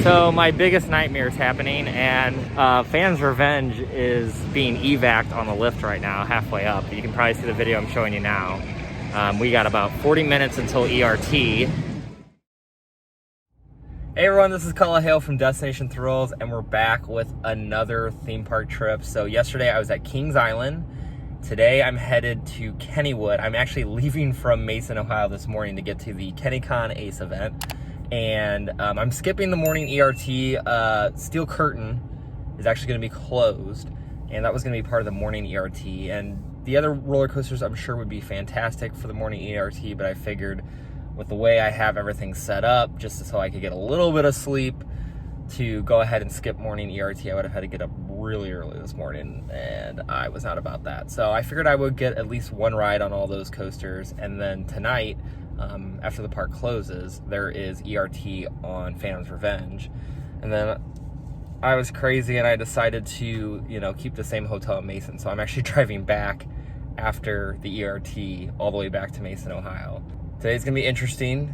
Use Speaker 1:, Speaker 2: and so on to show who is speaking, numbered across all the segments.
Speaker 1: So my biggest nightmare is happening, and Phantom's Revenge is being evac'd on the lift right now, halfway up. You can probably see the video I'm showing you now. We got about 40 minutes until ERT. Hey everyone, this is Cullah Hale from Destination Thrills, and we're back with another theme park trip. So yesterday I was at Kings Island. Today I'm headed to Kennywood. I'm actually leaving from Mason, Ohio this morning to get to the KennyCon Ace event. And I'm skipping the morning ERT. Steel Curtain is actually going to be closed, and that was going to be part of the morning ERT. And the other roller coasters I'm sure would be fantastic for the morning ERT, but I figured with the way I have everything set up, just so I could get a little bit of sleep, to go ahead and skip morning ERT, I would have had to get up really early this morning, and I was not about that. So I figured I would get at least one ride on all those coasters, and then tonight, after the park closes, there is ERT on Phantom's Revenge. And then I was crazy and I decided to, keep the same hotel in Mason. So I'm actually driving back after the ERT all the way back to Mason, Ohio. Today's gonna be interesting.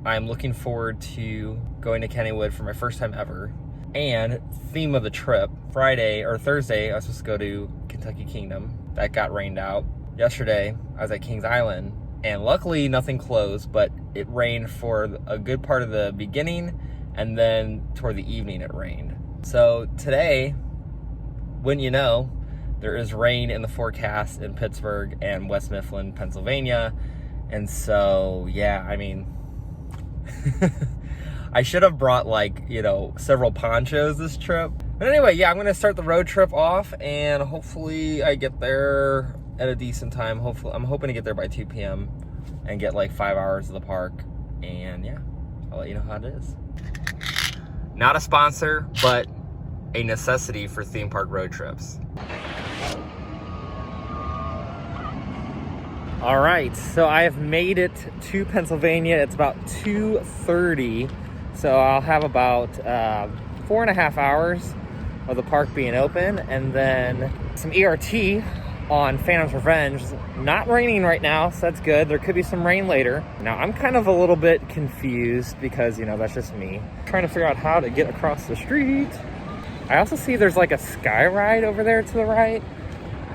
Speaker 1: I'm looking forward to going to Kennywood for my first time ever. And theme of the trip, Friday or Thursday, I was supposed to go to Kentucky Kingdom. That got rained out. Yesterday, I was at Kings Island, and luckily nothing closed, but it rained for a good part of the beginning, and then toward the evening it rained. So today, wouldn't you know, there is rain in the forecast in Pittsburgh and West Mifflin, Pennsylvania. And so, yeah, I mean, I should have brought several ponchos this trip. But anyway, yeah, I'm gonna start the road trip off, and hopefully I get there at a decent time. I'm hoping to get there by 2 p.m. and get like 5 hours of the park. And yeah, I'll let you know how it is. Not a sponsor, but a necessity for theme park road trips. All right, so I have made it to Pennsylvania. It's about 2:30, so I'll have about 4.5 hours of the park being open, and then some ERT on Phantom's Revenge. Not raining right now, so that's good. There could be some rain later. Now, I'm kind of a little bit confused because, that's just me. Trying to figure out how to get across the street. I also see there's like a sky ride over there to the right.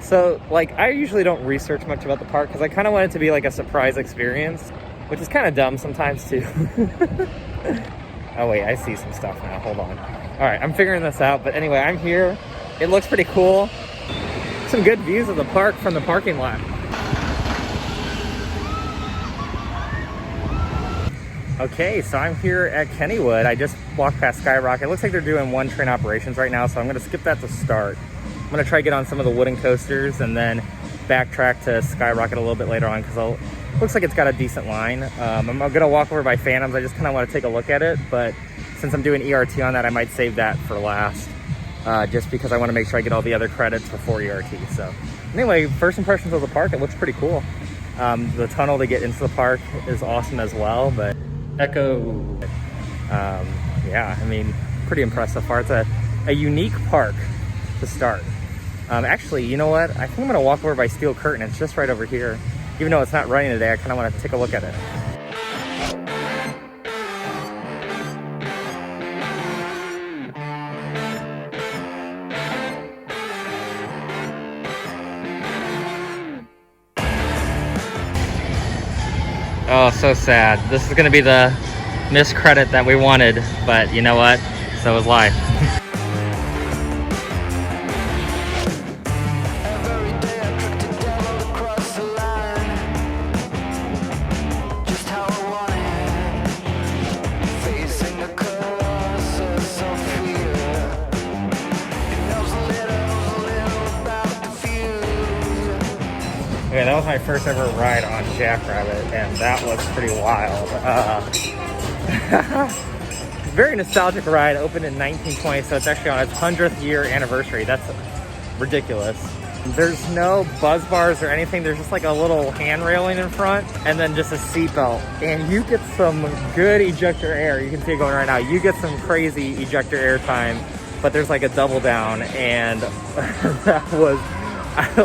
Speaker 1: So, I usually don't research much about the park because I kind of want it to be like a surprise experience, which is kind of dumb sometimes too. Oh wait, I see some stuff now, hold on. All right, I'm figuring this out, but anyway, I'm here. It looks pretty cool. Some good views of the park from the parking lot. Okay, so I'm here at Kennywood. I just walked past Skyrocket. It looks like they're doing one train operations right now, so I'm gonna skip that to start. I'm gonna try to get on some of the wooden coasters and then backtrack to Skyrocket a little bit later on, because it looks like it's got a decent line. I'm gonna walk over by Phantoms. I just kind of want to take a look at it, but since I'm doing ERT on that, I might save that for last. Just because I want to make sure I get all the other credits before ERT. So anyway, first impressions of the park, it looks pretty cool. The tunnel to get into the park is awesome as well, but Echo, yeah, I mean, pretty impressed so far. It's a unique park to start. Actually, you know what? I think I'm gonna walk over by Steel Curtain. It's just right over here. Even though it's not raining today, I kind of want to take a look at it. Oh, so sad. This is gonna be the missed credit that we wanted, but you know what? So is life. Okay, that was my first ever ride on Jackrabbit, and that was pretty wild. Very nostalgic ride, opened in 1920, so it's actually on its 100th year anniversary. That's ridiculous. There's no buzz bars or anything. There's just like a little hand railing in front, and then just a seatbelt. And you get some good ejector air. You can see it going right now. You get some crazy ejector air time, but there's like a double down, and that was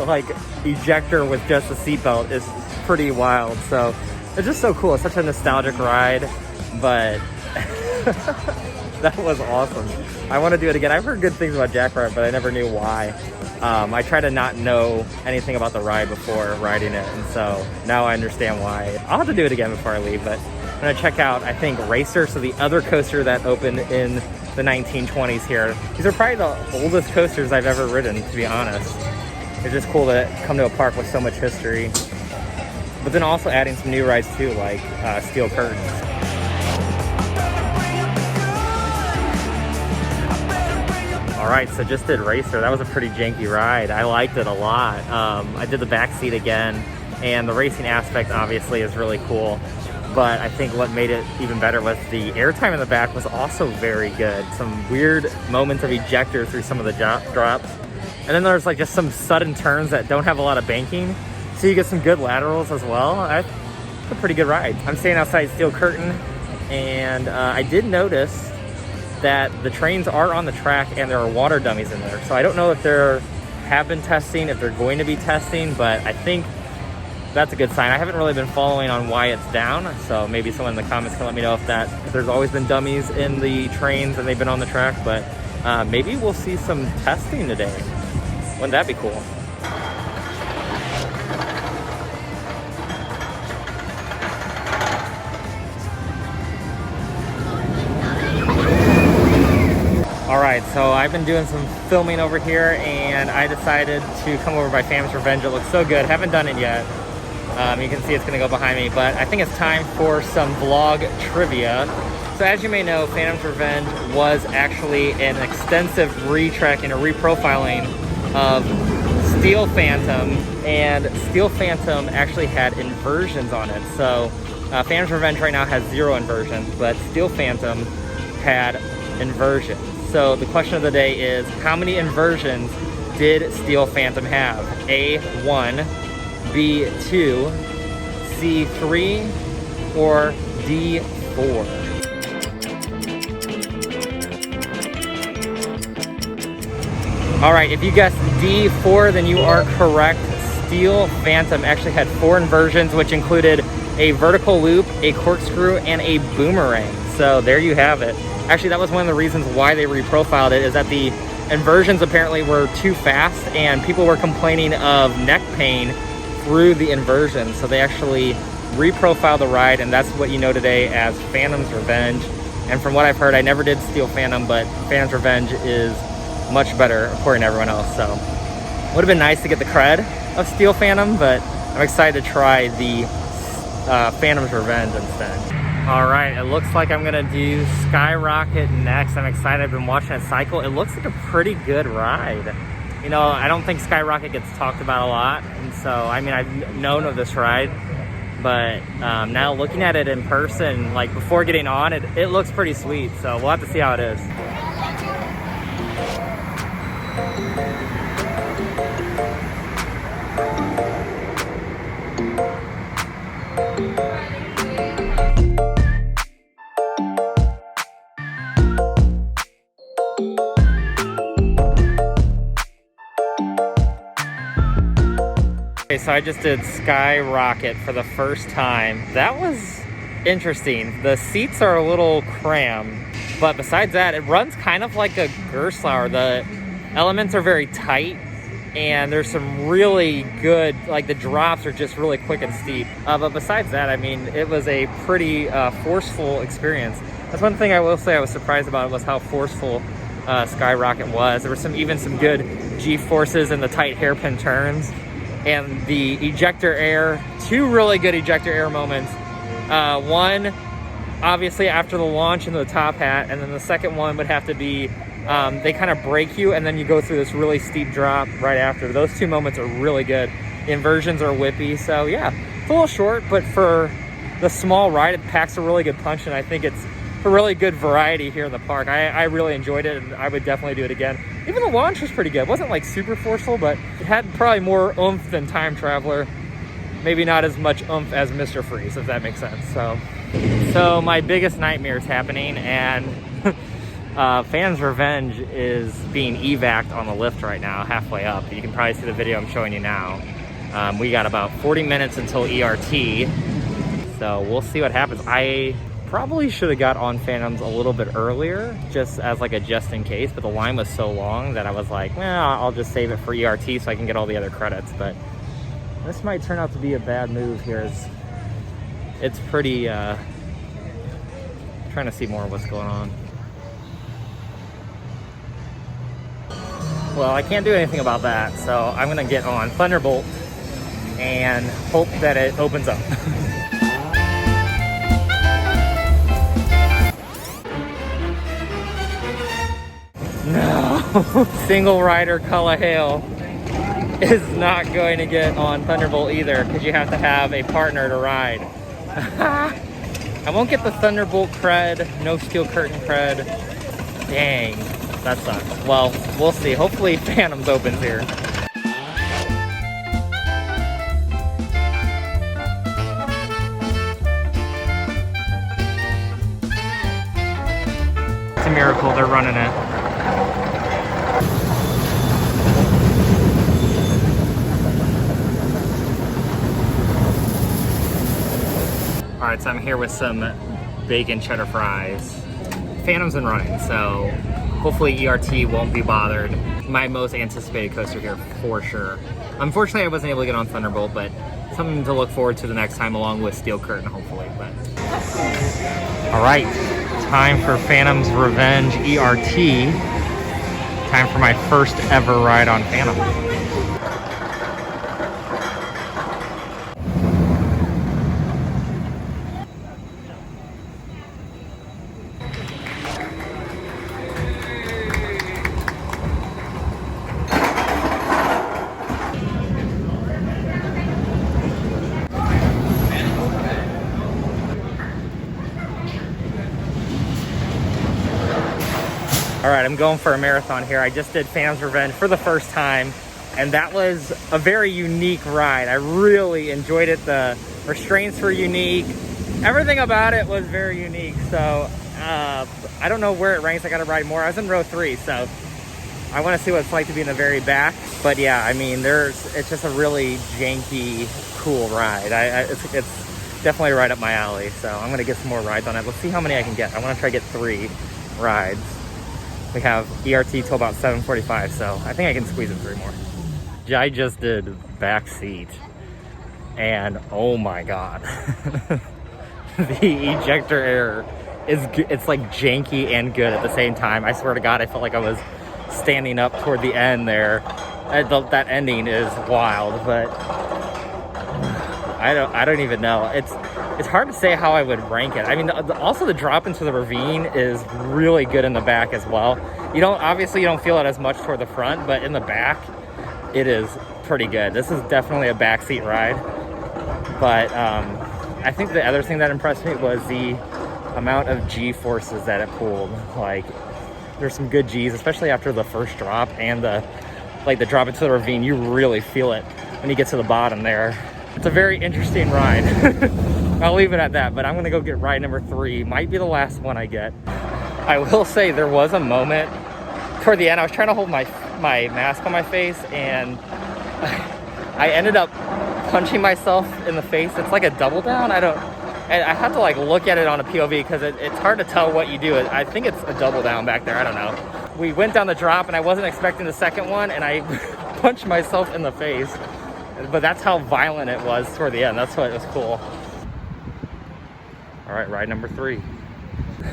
Speaker 1: like ejector with just a seatbelt is pretty wild. So it's just so cool. It's such a nostalgic ride, but That was awesome. I want to do it again. I've heard good things about Jackrabbit, but I never knew why. I try to not know anything about the ride before riding it, and so now I understand why. I'll have to do it again before I leave, but I'm gonna check out, I think, Racer, so the other coaster that opened in the 1920s here. These are probably the oldest coasters I've ever ridden, to be honest. It's just cool to come to a park with so much history. But then also adding some new rides too, like Steel Curtains. All right, so just did Racer. That was a pretty janky ride. I liked it a lot. I did the back seat again, and the racing aspect obviously is really cool. But I think what made it even better was the airtime in the back was also very good. Some weird moments of ejector through some of the drops. And then there's like just some sudden turns that don't have a lot of banking. So you get some good laterals as well. It's a pretty good ride. I'm staying outside Steel Curtain, and I did notice that the trains are on the track and there are water dummies in there. So I don't know if they have been testing, if they're going to be testing, but I think that's a good sign. I haven't really been following on why it's down, so maybe someone in the comments can let me know if there's always been dummies in the trains and they've been on the track, but maybe we'll see some testing today. Wouldn't that be cool? All right, so I've been doing some filming over here, and I decided to come over by Phantom's Revenge. It looks so good. Haven't done it yet. You can see it's gonna go behind me, but I think it's time for some vlog trivia. So as you may know, Phantom's Revenge was actually an extensive retracking or reprofiling of Steel Phantom, and Steel Phantom actually had inversions on it. So Phantom's Revenge right now has 0 inversions, but Steel Phantom had inversions. So the question of the day is, how many inversions did Steel Phantom have? A1, B2, C3, or D4? All right, if you guessed D4, then you are correct. Steel Phantom actually had 4 inversions, which included a vertical loop, a corkscrew, and a boomerang. So there you have it. Actually, that was one of the reasons why they reprofiled it, is that the inversions apparently were too fast and people were complaining of neck pain through the inversions. So they actually reprofiled the ride, and that's what you know today as Phantom's Revenge. And from what I've heard, I never did Steel Phantom, but Phantom's Revenge is much better according to everyone else. So would have been nice to get the cred of Steel Phantom, but I'm excited to try the Phantom's Revenge instead. All right, it looks like I'm gonna do Skyrocket next. I'm excited. I've been watching it cycle. It looks like a pretty good ride. You know, I don't think Skyrocket gets talked about a lot, and so I mean, I've known of this ride, but now looking at it in person, like before getting on it, it looks pretty sweet. So we'll have to see how it is. Okay, so I just did Skyrocket for the first time. That was interesting. The seats are a little crammed, but besides that, it runs kind of like a Gerstlauer. The elements are very tight, and there's some really good, like the drops are just really quick and steep. But besides that, I mean, it was a pretty forceful experience. That's one thing I will say I was surprised about, was how forceful Skyrocket was. There were even some good G-forces in the tight hairpin turns. And the ejector air, 2 really good ejector air moments. One, obviously after the launch into the top hat, and then the second one would have to be, they kind of break you and then you go through this really steep drop right after. Those 2 moments are really good. The inversions are whippy, so yeah, it's a little short, but for the small ride, it packs a really good punch, and I think it's a really good variety here in the park. I really enjoyed it, and I would definitely do it again. Even the launch was pretty good. It wasn't like super forceful, but it had probably more oomph than Time Traveler. Maybe not as much oomph as Mr. Freeze, if that makes sense. So my biggest nightmare is happening, and Phantom's Revenge is being evac'd on the lift right now, halfway up. You can probably see the video I'm showing you now. We got about 40 minutes until ERT, so we'll see what happens. I Probably should have got on Phantoms a little bit earlier, just as like a just in case, but the line was so long that I was like, well, I'll just save it for ERT so I can get all the other credits. But this might turn out to be a bad move here. It's pretty, trying to see more of what's going on. Well, I can't do anything about that, so I'm gonna get on Thunderbolt and hope that it opens up. No, single rider Cullah Hale is not going to get on Thunderbolt either because you have to have a partner to ride. I won't get the Thunderbolt cred, no steel curtain cred. Dang, that sucks. Well, we'll see. Hopefully Phantoms opens here. It's a miracle they're running it. All right, so I'm here with some bacon cheddar fries. Phantom's been running, so hopefully ERT won't be bothered. My most anticipated coaster here for sure. Unfortunately, I wasn't able to get on Thunderbolt, but something to look forward to the next time along with Steel Curtain, hopefully. But all right, time for Phantom's Revenge ERT. Time for my first ever ride on Phantom. All right, I'm going for a marathon here. I just did Phantom's Revenge for the first time, and that was a very unique ride. I really enjoyed it. The restraints were unique. Everything about it was very unique. So I don't know where it ranks. I got to ride more. I was in row 3, so I want to see what it's like to be in the very back. But yeah, I mean, it's just a really janky, cool ride. It's definitely right up my alley. So I'm going to get some more rides on it. Let's see how many I can get. I want to try to get 3 rides. We have ERT till about 7:45, so I think I can squeeze in 3 more. I just did back seat, and oh my god, the ejector air it's like janky and good at the same time. I swear to God, I felt like I was standing up toward the end there. That ending is wild, but I don't even know. It's hard to say how I would rank it. I mean, also the drop into the ravine is really good in the back as well. Obviously you don't feel it as much toward the front, but in the back, it is pretty good. This is definitely a backseat ride. But I think the other thing that impressed me was the amount of G forces that it pulled. Like, there's some good G's, especially after the first drop and the drop into the ravine. You really feel it when you get to the bottom there. It's a very interesting ride. I'll leave it at that, but I'm gonna go get ride number 3. Might be the last one I get. I will say there was a moment toward the end, I was trying to hold my mask on my face, and I ended up punching myself in the face. It's like a double down. I have to like look at it on a POV because it's hard to tell what you do. I think it's a double down back there. I don't know. We went down the drop and I wasn't expecting the second one, and I punched myself in the face. But that's how violent it was toward the end. That's what was cool. All right, ride number 3.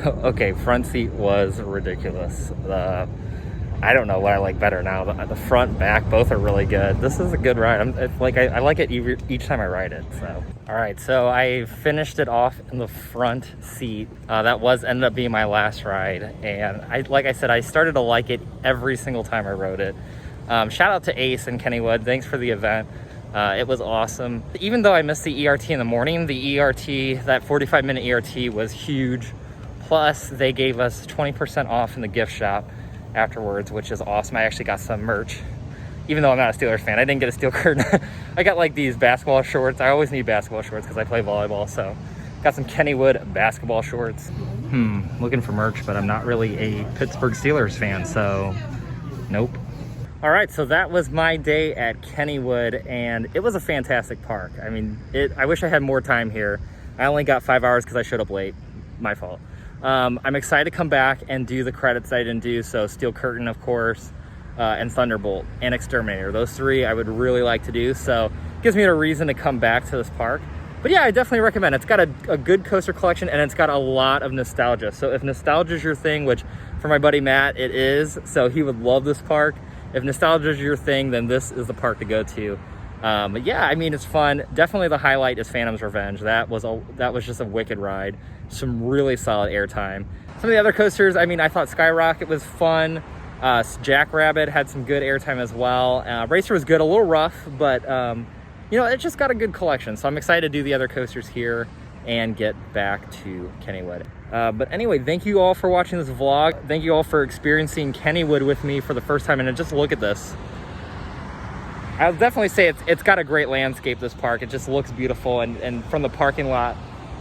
Speaker 1: Okay, front seat was ridiculous. I don't know what I like better now. The front, back, both are really good. This is a good ride. I like it each time I ride it. So, all right, so I finished it off in the front seat. That ended up being my last ride, and like I said, I started to like it every single time I rode it. Shout out to Ace and Kennywood. Thanks for the event. It was awesome. Even though I missed the ERT in the morning, the ERT, that 45-minute ERT was huge. Plus, they gave us 20% off in the gift shop afterwards, which is awesome. I actually got some merch, even though I'm not a Steelers fan. I didn't get a steel curtain. I got like these basketball shorts. I always need basketball shorts because I play volleyball, so got some Kennywood basketball shorts. Looking for merch, but I'm not really a Pittsburgh Steelers fan, so nope. All right, so that was my day at Kennywood, and it was a fantastic park. I mean, I wish I had more time here. I only got 5 hours because I showed up late, my fault. I'm excited to come back and do the credits that I didn't do. So Steel Curtain, of course, and Thunderbolt and Exterminator. Those three I would really like to do. So it gives me a reason to come back to this park. But yeah, I definitely recommend it. It's got a good coaster collection, and it's got a lot of nostalgia. So if nostalgia is your thing, which for my buddy Matt, it is, so he would love this park. If nostalgia is your thing, then this is the park to go to. But yeah, I mean, it's fun. Definitely the highlight is Phantom's Revenge. That was just a wicked ride. Some really solid airtime. Some of the other coasters, I mean, I thought Skyrocket was fun. Jackrabbit had some good airtime as well. Racer was good, a little rough, but you know, it just got a good collection. So I'm excited to do the other coasters here and get back to Kennywood. But anyway, thank you all for watching this vlog. Thank you all for experiencing Kennywood with me for the first time. And just look at this. I'll definitely say it's got a great landscape, this park. It just looks beautiful. And from the parking lot,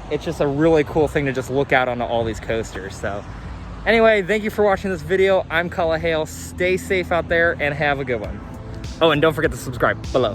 Speaker 1: it's just a really cool thing to just look out onto all these coasters. So anyway, thank you for watching this video. I'm Cullah Hale. Stay safe out there and have a good one. Oh, and don't forget to subscribe below.